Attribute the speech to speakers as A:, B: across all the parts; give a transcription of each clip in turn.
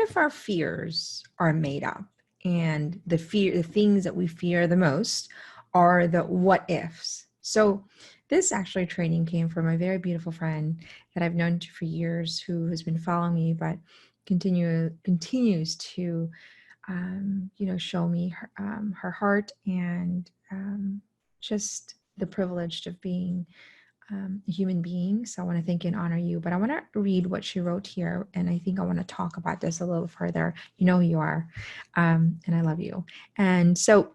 A: if our fears are made up and the things that we fear the most are the what ifs? So this actually training came from a very beautiful friend that I've known for years who has been following me, but continues to show me her heart and just the privilege of being a human being. So I want to thank you and honor you. But I want to read what she wrote here, and I think I want to talk about this a little further. You know who you are, and I love you. And so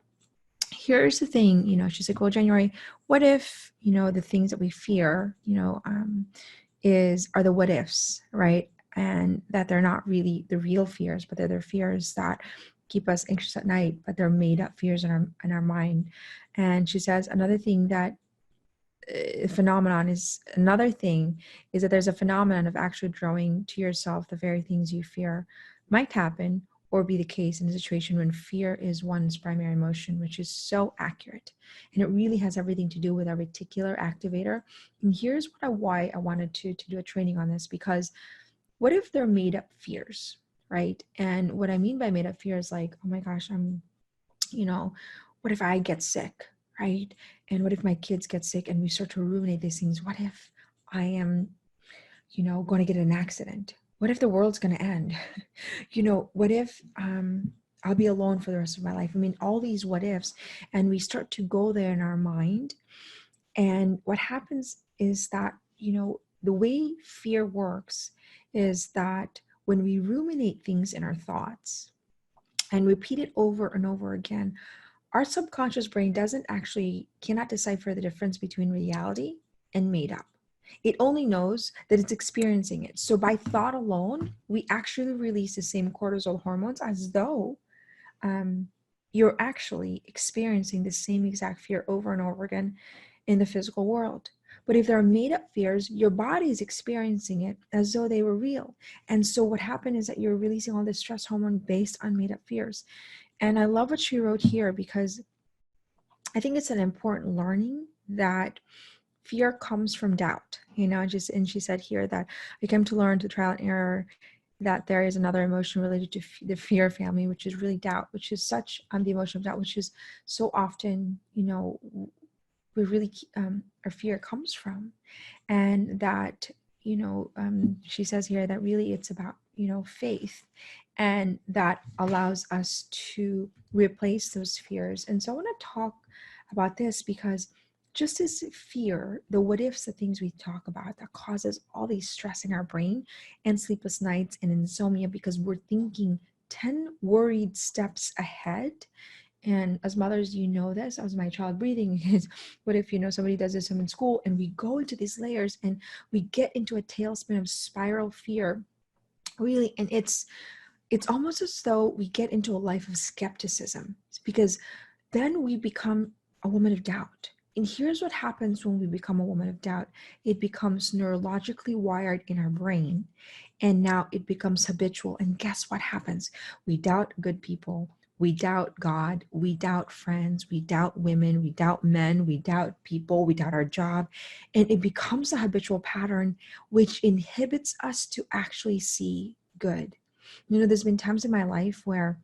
A: here's the thing, she's like, well, January, what if, the things that we fear, are the what ifs, right? And that they're not really the real fears, but they're the fears that keep us anxious at night, but they're made up fears in our mind. And she says another thing that another thing is that there's a phenomenon of actually drawing to yourself the very things you fear might happen or be the case in a situation when fear is one's primary emotion, which is so accurate. And it really has everything to do with our reticular activator. And here's why I wanted to do a training on this, because what if they're made up fears, right? And what I mean by made up fears, like, oh my gosh, what if I get sick, right? And what if my kids get sick, and we start to ruminate these things? What if I am, going to get in an accident? What if the world's going to end? What if I'll be alone for the rest of my life? I mean, all these what ifs, and we start to go there in our mind. And what happens is that, the way fear works is that when we ruminate things in our thoughts and repeat it over and over again, our subconscious brain cannot decipher the difference between reality and made up. It only knows that it's experiencing it. So by thought alone, we actually release the same cortisol hormones as though you're actually experiencing the same exact fear over and over again in the physical world. But if they're made up fears, your body is experiencing it as though they were real. And so what happened is that you're releasing all this stress hormone based on made up fears. And I love what she wrote here, because I think it's an important learning that fear comes from doubt, and she said here that I came to learn to trial and error that there is another emotion related to the fear family, which is really doubt, which is such the emotion of doubt, which is so often, we really our fear comes from. And that, she says here that really it's about, faith, and that allows us to replace those fears. And so I want to talk about this because just as fear, the what ifs, the things we talk about that causes all these stress in our brain and sleepless nights and insomnia, because we're thinking 10 worried steps ahead. And as mothers, this, as my child breathing is, what if, somebody does this in school, and we go into these layers and we get into a tailspin of spiral fear, really. And it's almost as though we get into a life of skepticism, because then we become a woman of doubt. And here's what happens when we become a woman of doubt. It becomes neurologically wired in our brain, and now it becomes habitual. And guess what happens? We doubt good people. We doubt God, we doubt friends, we doubt women, we doubt men, we doubt people, we doubt our job. And it becomes a habitual pattern, which inhibits us to actually see good. There's been times in my life where,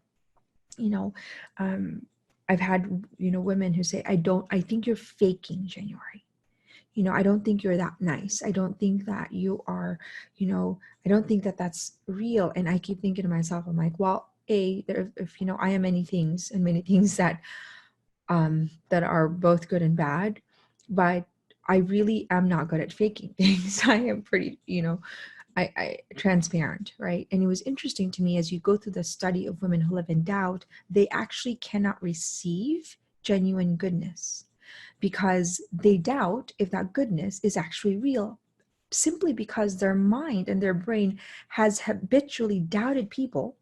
A: I've had, women who say, I think you're faking, January. I don't think you're that nice. I don't think that you are, I don't think that that's real. And I keep thinking to myself, I'm like, well, I am many things, and many things that are both good and bad, but I really am not good at faking things. I am pretty, I transparent, right? And it was interesting to me, as you go through the study of women who live in doubt, they actually cannot receive genuine goodness, because they doubt if that goodness is actually real, simply because their mind and their brain has habitually doubted people,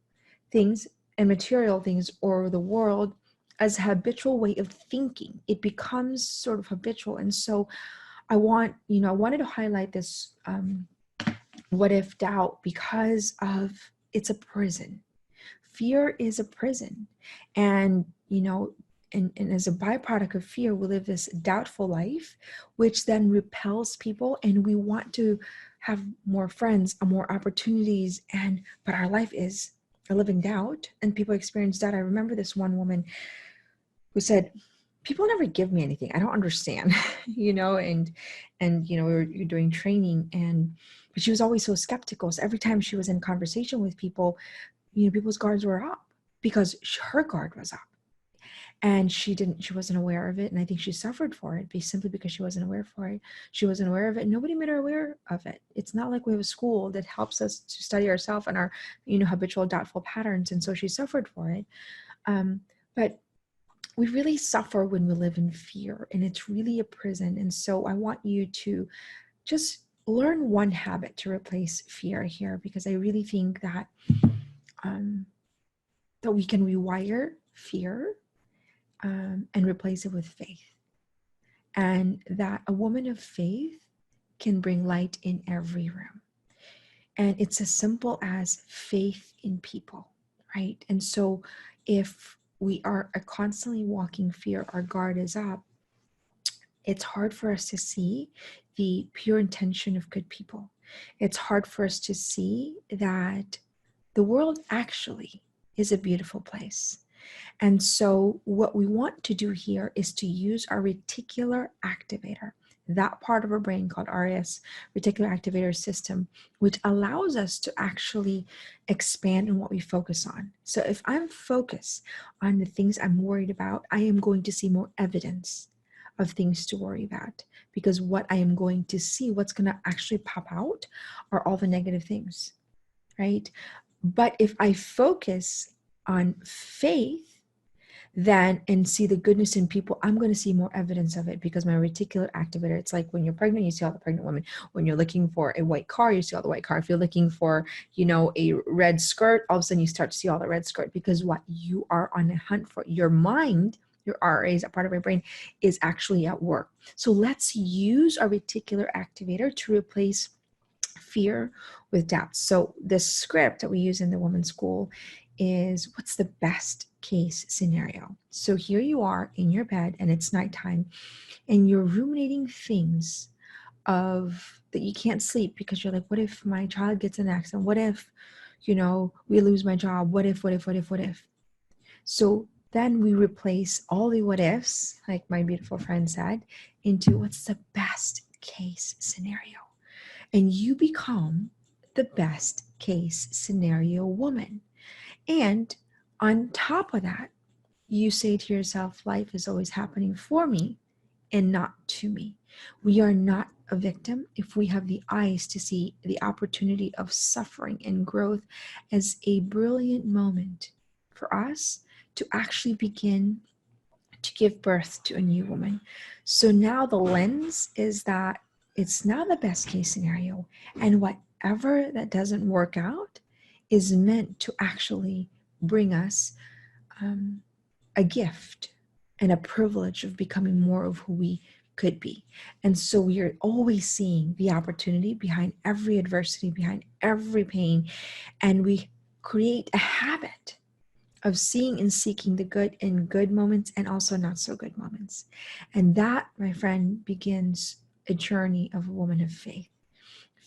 A: things, and material things, or the world, as a habitual way of thinking. It becomes sort of habitual. And so I wanted to highlight this what if doubt, because of it's a prison. Fear is a prison. And and as a byproduct of fear, we live this doubtful life, which then repels people, and we want to have more friends and more opportunities, but our life is are living doubt and people experience doubt. I remember this one woman who said, people never give me anything. I don't understand, and we were doing training, but she was always so skeptical. So every time she was in conversation with people, people's guards were up because her guard was up. And she wasn't aware of it. And I think she suffered for it simply because she wasn't aware for it. She wasn't aware of it. Nobody made her aware of it. It's not like we have a school that helps us to study ourselves and our, habitual doubtful patterns. And so she suffered for it. But we really suffer when we live in fear, and it's really a prison. And so I want you to just learn one habit to replace fear here, because I really think that that we can rewire fear and replace it with faith. And that a woman of faith can bring light in every room. And it's as simple as faith in people, right? And so if we are constantly walking fear, our guard is up, it's hard for us to see the pure intention of good people. It's hard for us to see that the world actually is a beautiful place. And so what we want to do here is to use our reticular activator, that part of our brain called RAS, reticular activator system, which allows us to actually expand in what we focus on. So if I'm focused on the things I'm worried about, I am going to see more evidence of things to worry about, because what I am going to see, what's going to actually pop out, are all the negative things, right? But if I focus on faith, then and see the goodness in people, I'm going to see more evidence of it, because my reticular activator, it's like when you're pregnant, you see all the pregnant women. When you're looking for a white car, you see all the white car. If you're looking for, a red skirt, all of a sudden you start to see all the red skirt, because what you are on a hunt for, your mind, your RAs, that part of my brain, is actually at work. So let's use our reticular activator to replace fear with doubt. So the script that we use in the women's school is, what's the best case scenario? So here you are in your bed and it's nighttime and you're ruminating things of that you can't sleep, because you're like, what if my child gets in an accident? What if, we lose my job? What if? So then we replace all the what ifs, like my beautiful friend said, into what's the best case scenario. And you become the best case scenario woman. And on top of that, you say to yourself, life is always happening for me and not to me. We are not a victim if we have the eyes to see the opportunity of suffering and growth as a brilliant moment for us to actually begin to give birth to a new woman. So now the lens is that it's now the best case scenario, and whatever that doesn't work out is meant to actually bring us a gift and a privilege of becoming more of who we could be. And so we are always seeing the opportunity behind every adversity, behind every pain, and we create a habit of seeing and seeking the good in good moments and also not so good moments. And that, my friend, begins a journey of a woman of faith.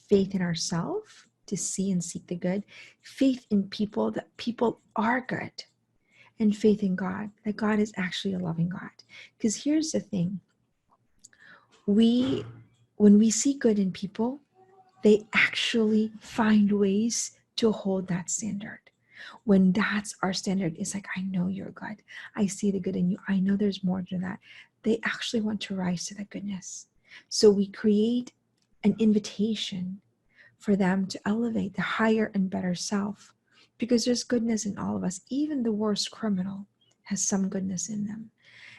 A: Faith in ourselves to see and seek the good, faith in people, that people are good, and faith in God, that God is actually a loving God. Because here's the thing, when we see good in people, they actually find ways to hold that standard. When that's our standard, it's like, I know you're good. I see the good in you. I know there's more to that. They actually want to rise to that goodness. So we create an invitation for them to elevate the higher and better self, because there's goodness in all of us. Even the worst criminal has some goodness in them.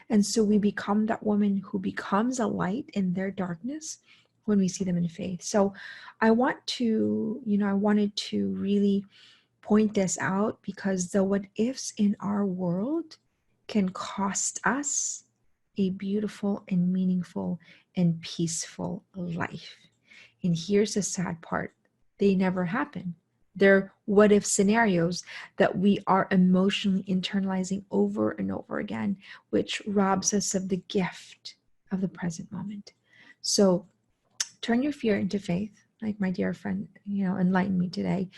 A: And so we become that woman who becomes a light in their darkness when we see them in faith. So I wanted to really point this out, because the what ifs in our world can cost us a beautiful and meaningful and peaceful life. And here's the sad part, they never happen. They're what if scenarios that we are emotionally internalizing over and over again, which robs us of the gift of the present moment. So turn your fear into faith, like my dear friend, enlightened me today.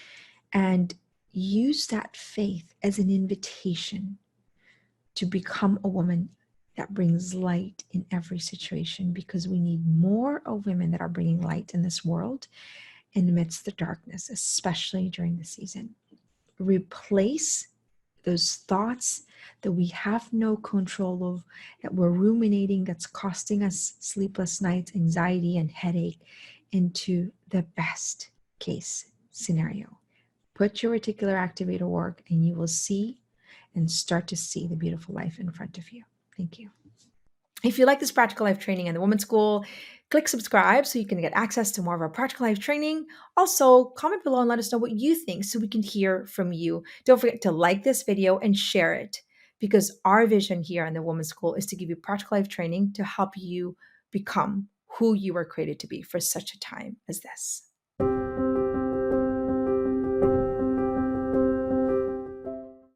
A: And use that faith as an invitation to become a woman that brings light in every situation, because we need more of women that are bringing light in this world in amidst the darkness, especially during the season. Replace those thoughts that we have no control of, that we're ruminating, that's costing us sleepless nights, anxiety, and headache, into the best case scenario. Put your reticular activator work, and you will see and start to see the beautiful life in front of you. Thank you. If you like this practical life training in the Women's School, click subscribe so you can get access to more of our practical life training. Also, comment below and let us know what you think so we can hear from you. Don't forget to like this video and share it, because our vision here in the Women's School is to give you practical life training to help you become who you were created to be for such a time as this.